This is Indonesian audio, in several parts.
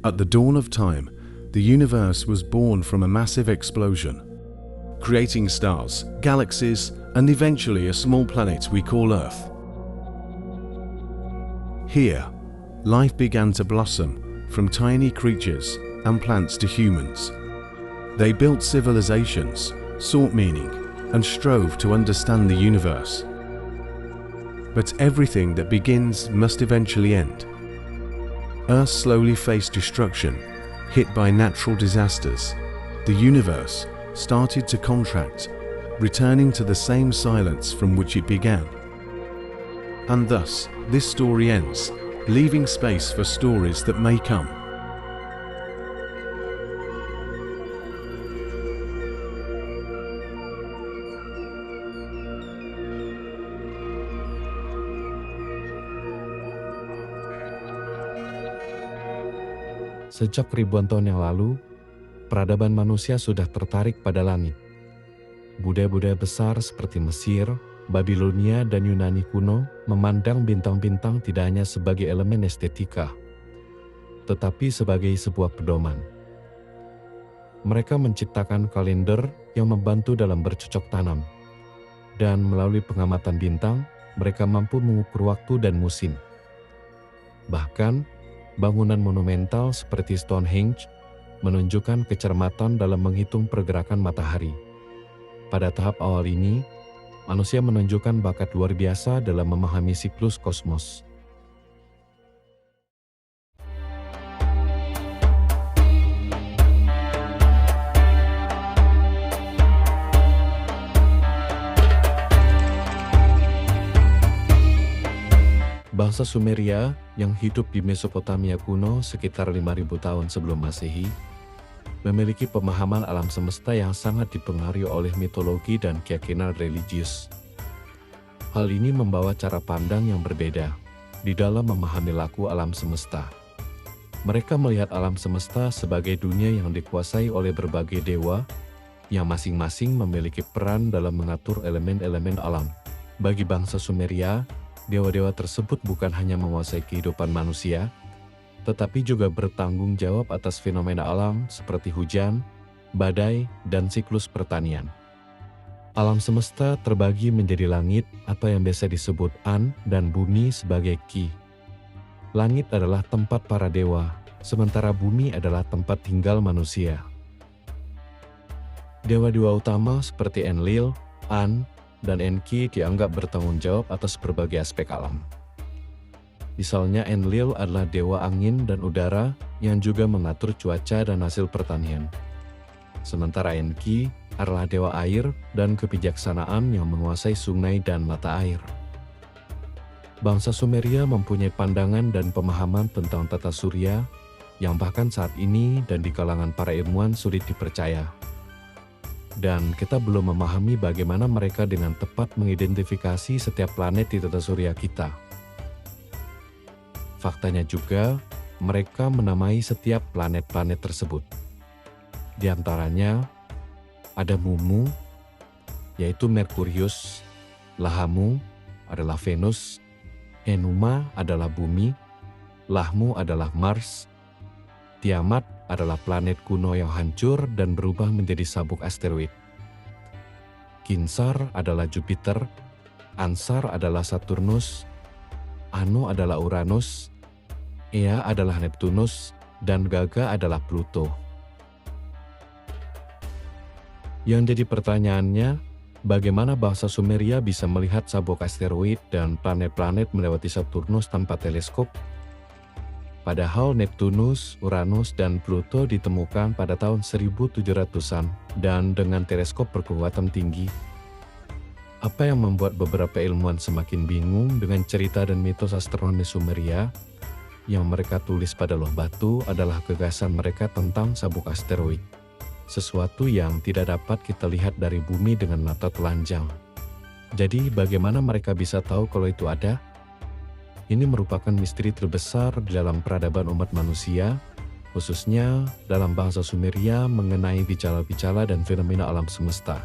At the dawn of time, the universe was born from a massive explosion, creating stars, galaxies, and eventually a small planet we call Earth. Here, life began to blossom from tiny creatures and plants to humans. They built civilizations, sought meaning, and strove to understand the universe. But everything that begins must eventually end. Earth slowly faced destruction, hit by natural disasters. The universe started to contract, returning to the same silence from which it began. And thus, this story ends, leaving space for stories that may come. Sejak ribuan tahun yang lalu, peradaban manusia sudah tertarik pada langit. Budaya-budaya besar seperti Mesir, Babilonia, dan Yunani kuno memandang bintang-bintang tidak hanya sebagai elemen estetika, tetapi sebagai sebuah pedoman. Mereka menciptakan kalender yang membantu dalam bercocok tanam, dan melalui pengamatan bintang, mereka mampu mengukur waktu dan musim. Bahkan, bangunan monumental seperti Stonehenge menunjukkan kecermatan dalam menghitung pergerakan matahari. Pada tahap awal ini, manusia menunjukkan bakat luar biasa dalam memahami siklus kosmos. Bangsa Sumeria yang hidup di Mesopotamia kuno sekitar 5.000 tahun sebelum Masehi memiliki pemahaman alam semesta yang sangat dipengaruhi oleh mitologi dan keyakinan religius. Hal ini membawa cara pandang yang berbeda di dalam memahami laku alam semesta. Mereka melihat alam semesta sebagai dunia yang dikuasai oleh berbagai dewa yang masing-masing memiliki peran dalam mengatur elemen-elemen alam. Bagi bangsa Sumeria, dewa-dewa tersebut bukan hanya menguasai kehidupan manusia, tetapi juga bertanggung jawab atas fenomena alam seperti hujan, badai, dan siklus pertanian. Alam semesta terbagi menjadi langit atau yang biasa disebut An dan bumi sebagai Ki. Langit adalah tempat para dewa, sementara bumi adalah tempat tinggal manusia. Dewa-dewa utama seperti Enlil, An, dan Enki dianggap bertanggung jawab atas berbagai aspek alam. Misalnya Enlil adalah dewa angin dan udara yang juga mengatur cuaca dan hasil pertanian. Sementara Enki adalah dewa air dan kebijaksanaan yang menguasai sungai dan mata air. Bangsa Sumeria mempunyai pandangan dan pemahaman tentang tata surya yang bahkan saat ini dan di kalangan para ilmuwan sulit dipercaya. Dan kita belum memahami bagaimana mereka dengan tepat mengidentifikasi setiap planet di tata surya kita. Faktanya juga, mereka menamai setiap planet-planet tersebut. Di antaranya, ada Mumu, yaitu Merkurius, Lahamu adalah Venus, Enuma adalah Bumi, Lahmu adalah Mars, Tiamat adalah planet kuno yang hancur dan berubah menjadi sabuk asteroid. Kinsar adalah Jupiter, Ansar adalah Saturnus, Anu adalah Uranus, Ea adalah Neptunus, dan Gaga adalah Pluto. Yang jadi pertanyaannya, bagaimana bangsa Sumeria bisa melihat sabuk asteroid dan planet-planet melewati Saturnus tanpa teleskop? Padahal Neptunus, Uranus, dan Pluto ditemukan pada tahun 1700-an dan dengan teleskop berkekuatan tinggi. Apa yang membuat beberapa ilmuwan semakin bingung dengan cerita dan mitos astronomi Sumeria yang mereka tulis pada loh batu adalah gagasan mereka tentang sabuk asteroid. Sesuatu yang tidak dapat kita lihat dari bumi dengan mata telanjang. Jadi bagaimana mereka bisa tahu kalau itu ada? Ini merupakan misteri terbesar di dalam peradaban umat manusia, khususnya dalam bangsa Sumeria mengenai bicala-bicala dan fenomena alam semesta.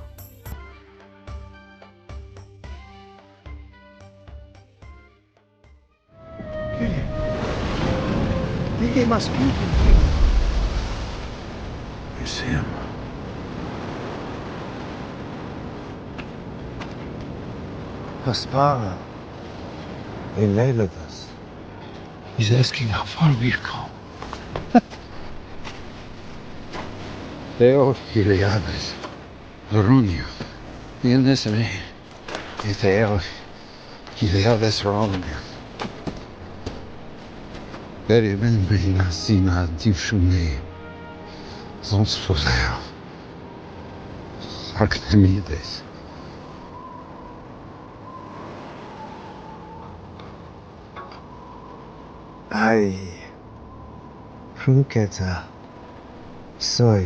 They must be. museum. Aspara. They labeled us. He's asking how far we've come. Theo Iliades. Arunio. Vienes me. Theo Iliades Arunio. Very many Nasina Divshune. Zonsfuleo. Archimedes. Ay, Ruketa, soy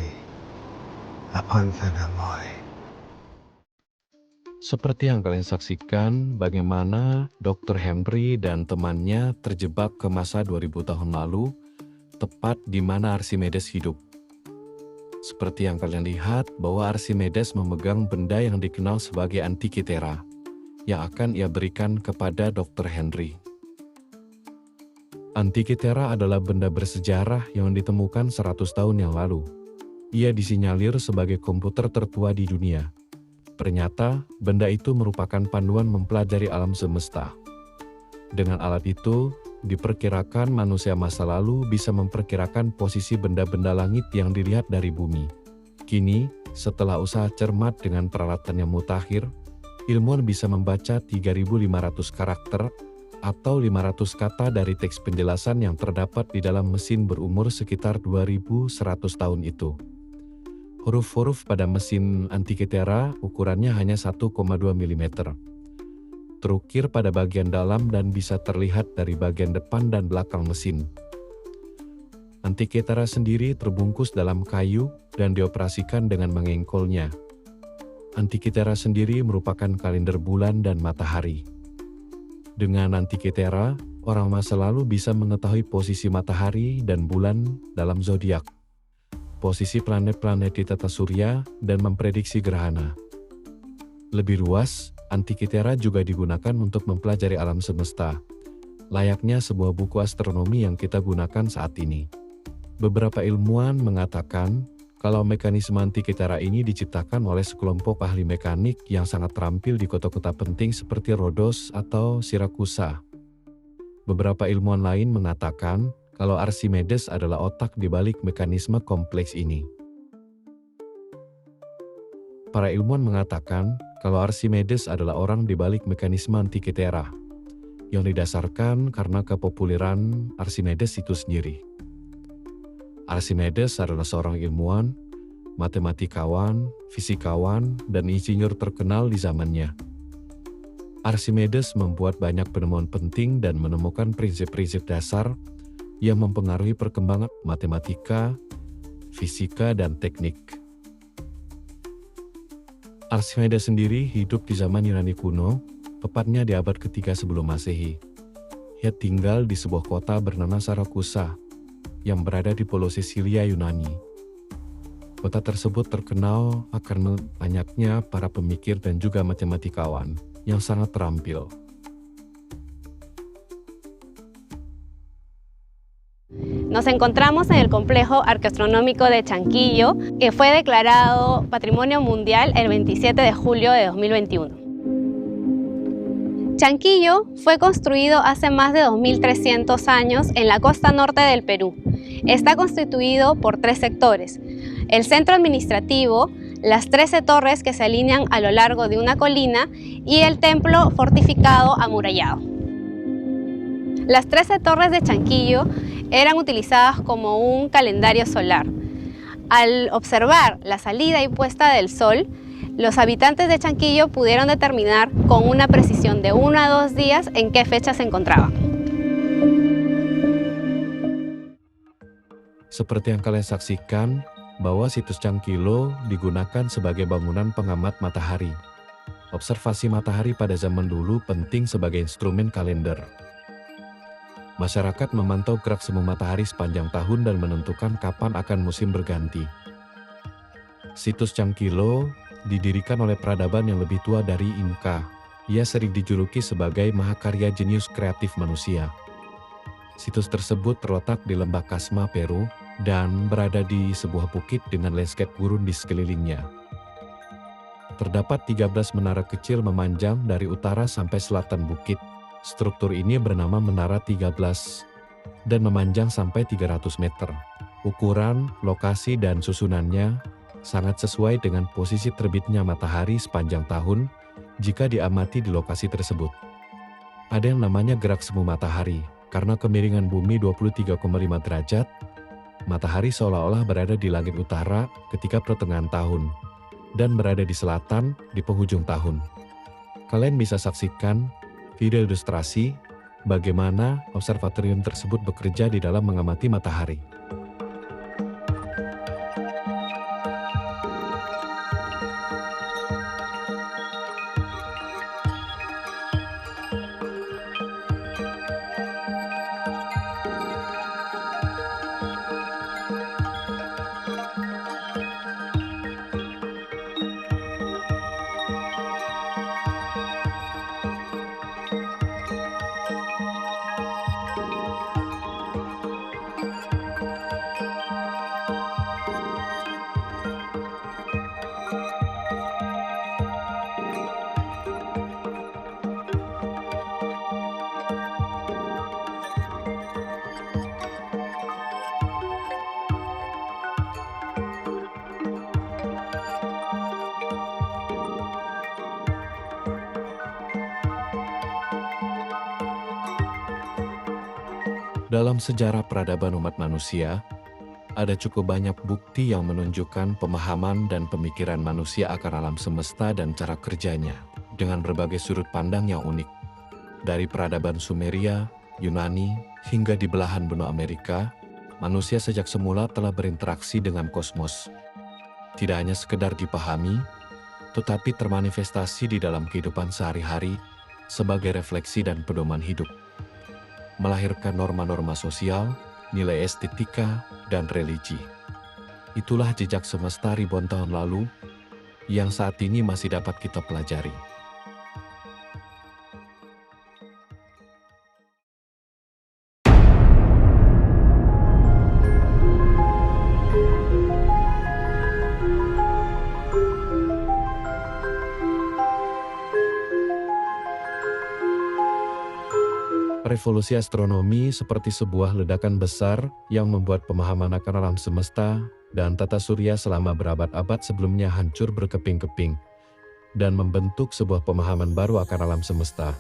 Apantanamoy. Seperti yang kalian saksikan, bagaimana Dr. Henry dan temannya terjebak ke masa 2000 tahun lalu, tepat di mana Archimedes hidup. Seperti yang kalian lihat, bahwa Archimedes memegang benda yang dikenal sebagai Antikythera, yang akan ia berikan kepada Dr. Henry. Antikythera adalah benda bersejarah yang ditemukan 100 tahun yang lalu. Ia disinyalir sebagai komputer tertua di dunia. Ternyata, benda itu merupakan panduan mempelajari alam semesta. Dengan alat itu, diperkirakan manusia masa lalu bisa memperkirakan posisi benda-benda langit yang dilihat dari bumi. Kini, setelah usaha cermat dengan peralatan yang mutakhir, ilmuwan bisa membaca 3.500 karakter atau 500 kata dari teks penjelasan yang terdapat di dalam mesin berumur sekitar 2100 tahun itu. Huruf-huruf pada mesin Antikythera ukurannya hanya 1,2 mm. Terukir pada bagian dalam dan bisa terlihat dari bagian depan dan belakang mesin. Antikythera sendiri terbungkus dalam kayu dan dioperasikan dengan mengengkolnya. Antikythera sendiri merupakan kalender bulan dan matahari. Dengan Antikythera, orang masa lalu bisa mengetahui posisi matahari dan bulan dalam zodiak, posisi planet-planet di tata surya, dan memprediksi gerhana. Lebih luas, Antikythera juga digunakan untuk mempelajari alam semesta, layaknya sebuah buku astronomi yang kita gunakan saat ini. Beberapa ilmuwan mengatakan kalau mekanisme Antikythera ini diciptakan oleh sekelompok ahli mekanik yang sangat terampil di kota-kota penting seperti Rhodos atau Sirakusa. Beberapa ilmuwan lain mengatakan kalau Archimedes adalah otak di balik mekanisme kompleks ini. Para ilmuwan mengatakan kalau Archimedes adalah orang di balik mekanisme Antikythera, yang didasarkan karena kepopuleran Archimedes itu sendiri. Archimedes adalah seorang ilmuwan, matematikawan, fisikawan, dan insinyur terkenal di zamannya. Archimedes membuat banyak penemuan penting dan menemukan prinsip-prinsip dasar yang mempengaruhi perkembangan matematika, fisika, dan teknik. Archimedes sendiri hidup di zaman Yunani kuno, tepatnya di abad ketiga sebelum Masehi. Ia tinggal di sebuah kota bernama Sarakusa, yang berada di pulau Sisilia, Yunani. Kota tersebut terkenal akan banyaknya para pemikir dan juga matematikawan yang sangat terampil. Nos encontramos en el complejo arqueastronómico de Chanquillo, que fue declarado Patrimonio Mundial el 27 de julio de 2021. Chanquillo fue construido hace más de 2300 años en la costa norte del Perú. Está constituido por 3 sectores: el centro administrativo, las 13 torres que se alinean a lo largo de una colina y el templo fortificado amurallado. Las 13 torres de Chanquillo eran utilizadas como un calendario solar. Al observar la salida y puesta del sol, los habitantes de Chanquillo pudieron determinar con una precisión de 1 a 2 días en qué fecha se encontraban. Seperti yang kalian saksikan, bahwa situs Chanquillo digunakan sebagai bangunan pengamat matahari. Observasi matahari pada zaman dulu penting sebagai instrumen kalender. Masyarakat memantau gerak semu matahari sepanjang tahun dan menentukan kapan akan musim berganti. Situs Chanquillo didirikan oleh peradaban yang lebih tua dari Inka. Ia sering dijuluki sebagai mahakarya jenius kreatif manusia. Situs tersebut terletak di lembah Casma, Peru, dan berada di sebuah bukit dengan landscape gurun di sekelilingnya. Terdapat 13 menara kecil memanjang dari utara sampai selatan bukit. Struktur ini bernama Menara 13 dan memanjang sampai 300 meter. Ukuran, lokasi, dan susunannya sangat sesuai dengan posisi terbitnya matahari sepanjang tahun jika diamati di lokasi tersebut. Ada yang namanya gerak semu matahari, karena kemiringan bumi 23,5 derajat, matahari seolah-olah berada di langit utara ketika pertengahan tahun, dan berada di selatan di penghujung tahun. Kalian bisa saksikan video ilustrasi bagaimana observatorium tersebut bekerja di dalam mengamati matahari. Dalam sejarah peradaban umat manusia, ada cukup banyak bukti yang menunjukkan pemahaman dan pemikiran manusia akan alam semesta dan cara kerjanya, dengan berbagai sudut pandang yang unik. Dari peradaban Sumeria, Yunani, hingga di belahan benua Amerika, manusia sejak semula telah berinteraksi dengan kosmos. Tidak hanya sekedar dipahami, tetapi termanifestasi di dalam kehidupan sehari-hari sebagai refleksi dan pedoman hidup. Melahirkan norma-norma sosial, nilai estetika, dan religi. Itulah jejak semesta ribuan tahun lalu yang saat ini masih dapat kita pelajari. Revolusi astronomi seperti sebuah ledakan besar yang membuat pemahaman akan alam semesta dan tata surya selama berabad-abad sebelumnya hancur berkeping-keping dan membentuk sebuah pemahaman baru akan alam semesta.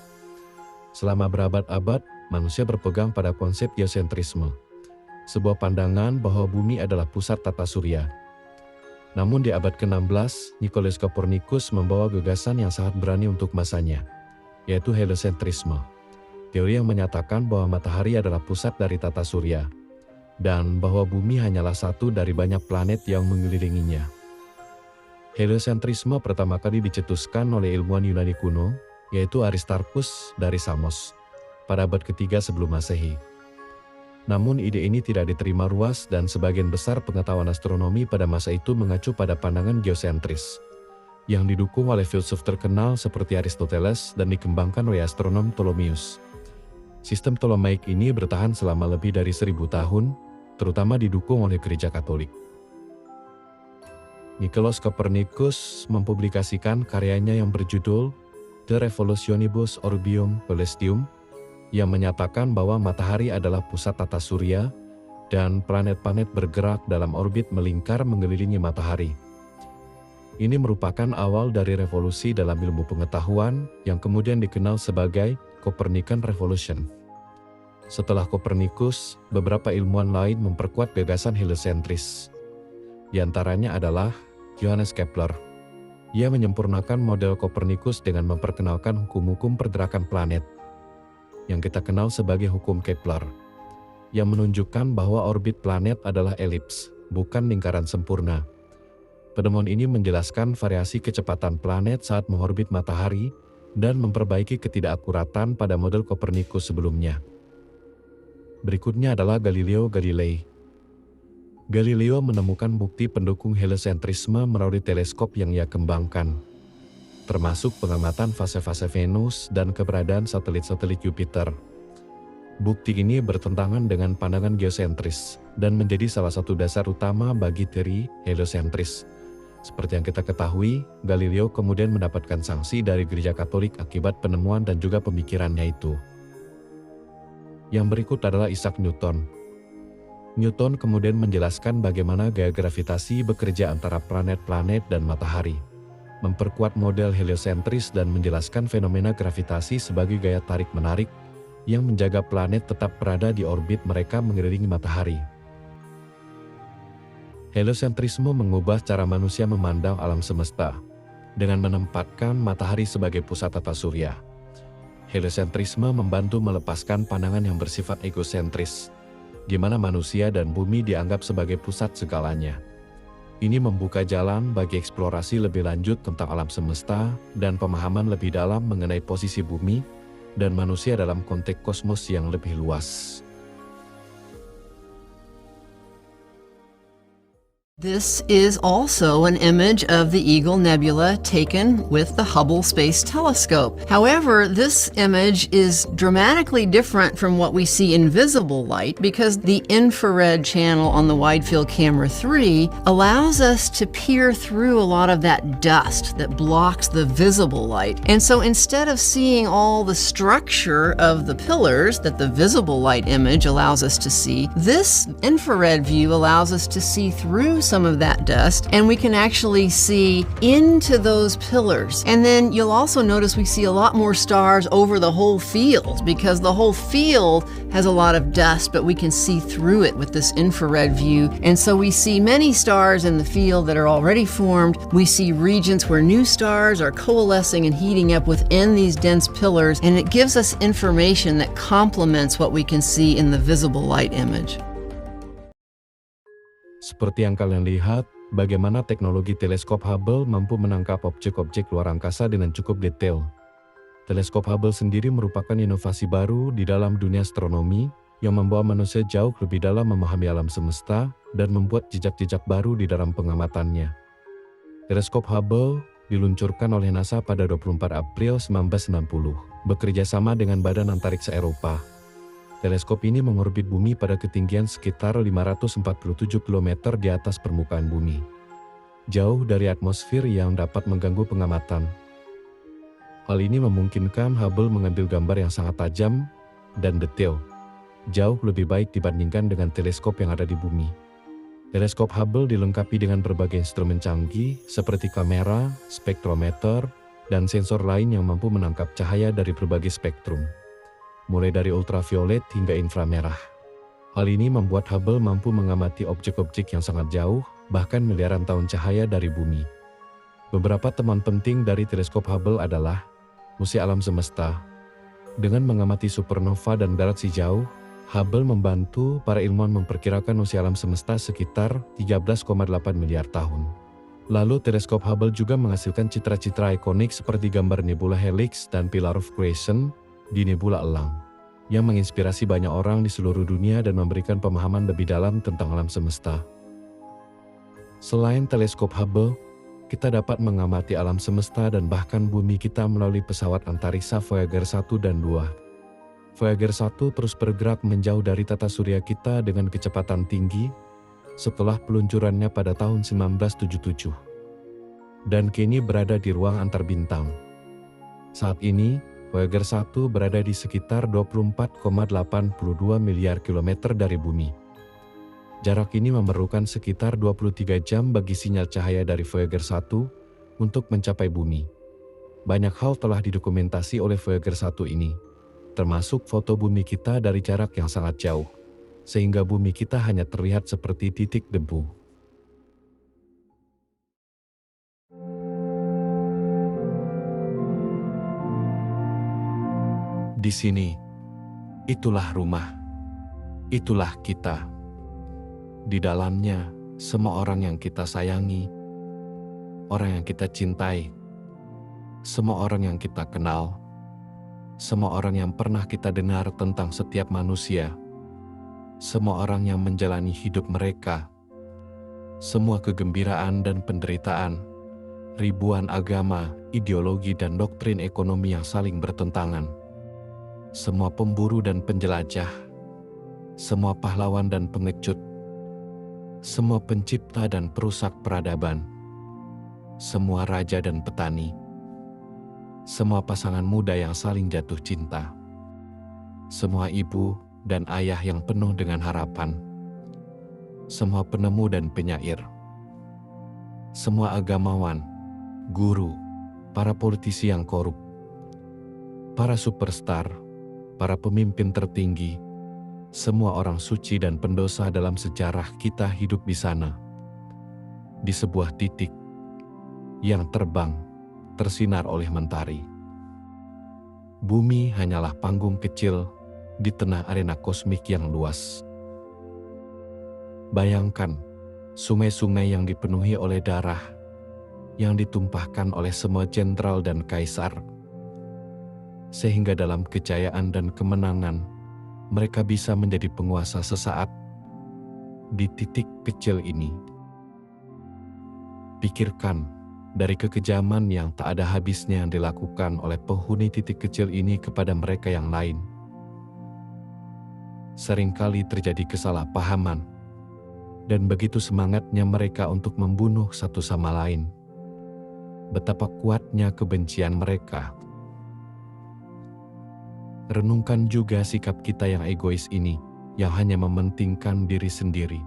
Selama berabad-abad, manusia berpegang pada konsep geosentrisme, sebuah pandangan bahwa bumi adalah pusat tata surya. Namun di abad ke-16, Nicolaus Copernicus membawa gagasan yang sangat berani untuk masanya, yaitu heliocentrisme. Teori yang menyatakan bahwa matahari adalah pusat dari tata surya, dan bahwa bumi hanyalah satu dari banyak planet yang mengelilinginya. Heliocentrisme pertama kali dicetuskan oleh ilmuwan Yunani kuno, yaitu Aristarchus dari Samos, pada abad ketiga sebelum Masehi. Namun ide ini tidak diterima luas dan sebagian besar pengetahuan astronomi pada masa itu mengacu pada pandangan geosentris, yang didukung oleh filsuf terkenal seperti Aristoteles dan dikembangkan oleh astronom Ptolemeus. Sistem Ptolemaic ini bertahan selama lebih dari 1000 tahun, terutama didukung oleh Gereja Katolik. Nicolaus Copernicus mempublikasikan karyanya yang berjudul De Revolutionibus Orbium Coelestium, yang menyatakan bahwa matahari adalah pusat tata surya dan planet-planet bergerak dalam orbit melingkar mengelilingi matahari. Ini merupakan awal dari revolusi dalam ilmu pengetahuan yang kemudian dikenal sebagai Copernican Revolution. Setelah Copernicus, beberapa ilmuwan lain memperkuat gagasan heliocentris. Di antaranya adalah Johannes Kepler. Ia menyempurnakan model Copernicus dengan memperkenalkan hukum-hukum pergerakan planet, yang kita kenal sebagai hukum Kepler, yang menunjukkan bahwa orbit planet adalah elips, bukan lingkaran sempurna. Penemuan ini menjelaskan variasi kecepatan planet saat mengorbit matahari dan memperbaiki ketidakakuratan pada model Copernicus sebelumnya. Berikutnya adalah Galileo Galilei. Galileo menemukan bukti pendukung heliocentrisme melalui teleskop yang ia kembangkan, termasuk pengamatan fase-fase Venus dan keberadaan satelit-satelit Jupiter. Bukti ini bertentangan dengan pandangan geosentris, dan menjadi salah satu dasar utama bagi teori heliosentris. Seperti yang kita ketahui, Galileo kemudian mendapatkan sanksi dari Gereja Katolik akibat penemuan dan juga pemikirannya itu. Yang berikut adalah Isaac Newton. Newton kemudian menjelaskan bagaimana gaya gravitasi bekerja antara planet-planet dan matahari, memperkuat model heliosentris dan menjelaskan fenomena gravitasi sebagai gaya tarik-menarik yang menjaga planet tetap berada di orbit mereka mengelilingi matahari. Heliosentrisme mengubah cara manusia memandang alam semesta dengan menempatkan matahari sebagai pusat tata surya. Heliosentrisme membantu melepaskan pandangan yang bersifat egosentris, di mana manusia dan bumi dianggap sebagai pusat segalanya. Ini membuka jalan bagi eksplorasi lebih lanjut tentang alam semesta dan pemahaman lebih dalam mengenai posisi bumi dan manusia dalam konteks kosmos yang lebih luas. This is also an image of the Eagle Nebula taken with the Hubble Space Telescope. However, this image is dramatically different from what we see in visible light because the infrared channel on the Wide Field Camera 3 allows us to peer through a lot of that dust that blocks the visible light. And so instead of seeing all the structure of the pillars that the visible light image allows us to see, this infrared view allows us to see through some of that dust, and we can actually see into those pillars. And then you'll also notice we see a lot more stars over the whole field because the whole field has a lot of dust, but we can see through it with this infrared view. And so we see many stars in the field that are already formed. We see regions where new stars are coalescing and heating up within these dense pillars, and it gives us information that complements what we can see in the visible light image. Seperti yang kalian lihat, bagaimana teknologi teleskop Hubble mampu menangkap objek-objek luar angkasa dengan cukup detail. Teleskop Hubble sendiri merupakan inovasi baru di dalam dunia astronomi yang membawa manusia jauh lebih dalam memahami alam semesta dan membuat jejak-jejak baru di dalam pengamatannya. Teleskop Hubble diluncurkan oleh NASA pada 24 April 1990, bekerja sama dengan Badan Antariksa Eropa. Teleskop ini mengorbit bumi pada ketinggian sekitar 547 km di atas permukaan bumi, jauh dari atmosfer yang dapat mengganggu pengamatan. Hal ini memungkinkan Hubble mengambil gambar yang sangat tajam dan detail, jauh lebih baik dibandingkan dengan teleskop yang ada di bumi. Teleskop Hubble dilengkapi dengan berbagai instrumen canggih seperti kamera, spektrometer, dan sensor lain yang mampu menangkap cahaya dari berbagai spektrum, mulai dari ultraviolet hingga inframerah. Hal ini membuat Hubble mampu mengamati objek-objek yang sangat jauh, bahkan miliaran tahun cahaya dari bumi. Beberapa teman penting dari teleskop Hubble adalah Museum Alam Semesta. Dengan mengamati supernova dan galaksi jauh, Hubble membantu para ilmuwan memperkirakan usia alam semesta sekitar 13,8 miliar tahun. Lalu teleskop Hubble juga menghasilkan citra-citra ikonik seperti gambar nebula helix dan pillar of creation di nebula elang, yang menginspirasi banyak orang di seluruh dunia dan memberikan pemahaman lebih dalam tentang alam semesta. Selain teleskop Hubble, kita dapat mengamati alam semesta dan bahkan bumi kita melalui pesawat antariksa Voyager 1 dan 2. Voyager 1 terus bergerak menjauh dari tata surya kita dengan kecepatan tinggi setelah peluncurannya pada tahun 1977. Dan kini berada di ruang antar bintang. Saat ini, Voyager 1 berada di sekitar 24,82 miliar kilometer dari bumi. Jarak ini memerlukan sekitar 23 jam bagi sinyal cahaya dari Voyager 1 untuk mencapai bumi. Banyak hal telah didokumentasi oleh Voyager 1 ini, termasuk foto bumi kita dari jarak yang sangat jauh, sehingga bumi kita hanya terlihat seperti titik debu. Di sini, itulah rumah, itulah kita. Di dalamnya, semua orang yang kita sayangi, orang yang kita cintai, semua orang yang kita kenal, semua orang yang pernah kita dengar tentang setiap manusia, semua orang yang menjalani hidup mereka, semua kegembiraan dan penderitaan, ribuan agama, ideologi dan doktrin ekonomi yang saling bertentangan, semua pemburu dan penjelajah, semua pahlawan dan pengecut, semua pencipta dan perusak peradaban, semua raja dan petani, semua pasangan muda yang saling jatuh cinta, semua ibu dan ayah yang penuh dengan harapan, semua penemu dan penyair, semua agamawan, guru, para politisi yang korup, para superstar, para pemimpin tertinggi, semua orang suci dan pendosa dalam sejarah kita hidup di sana, di sebuah titik yang terbang, tersinar oleh mentari. Bumi hanyalah panggung kecil di tengah arena kosmik yang luas. Bayangkan sungai-sungai yang dipenuhi oleh darah, yang ditumpahkan oleh semua jenderal dan kaisar, sehingga dalam kejayaan dan kemenangan, mereka bisa menjadi penguasa sesaat di titik kecil ini. Pikirkan dari kekejaman yang tak ada habisnya yang dilakukan oleh penghuni titik kecil ini kepada mereka yang lain. Seringkali terjadi kesalahpahaman, dan begitu semangatnya mereka untuk membunuh satu sama lain. Betapa kuatnya kebencian mereka. Renungkan juga sikap kita yang egois ini, yang hanya mementingkan diri sendiri.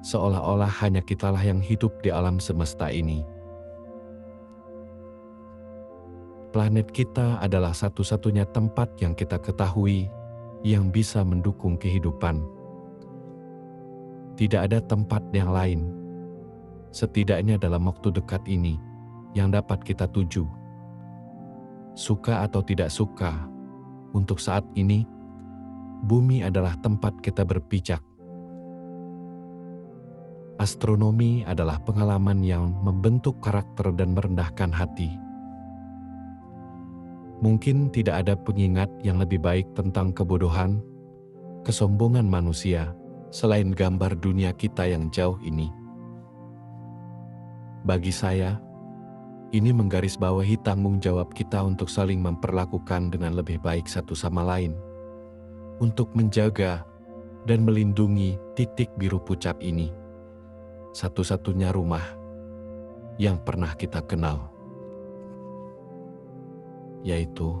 Seolah-olah hanya kitalah yang hidup di alam semesta ini. Planet kita adalah satu-satunya tempat yang kita ketahui yang bisa mendukung kehidupan. Tidak ada tempat yang lain, setidaknya dalam waktu dekat ini, yang dapat kita tuju. Suka atau tidak suka, untuk saat ini, bumi adalah tempat kita berpijak. Astronomi adalah pengalaman yang membentuk karakter dan merendahkan hati. Mungkin tidak ada pengingat yang lebih baik tentang kebodohan, kesombongan manusia, selain gambar dunia kita yang jauh ini. Bagi saya, ini menggarisbawahi tanggung jawab kita untuk saling memperlakukan dengan lebih baik satu sama lain, untuk menjaga dan melindungi titik biru pucat ini, satu-satunya rumah yang pernah kita kenal, yaitu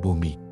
bumi.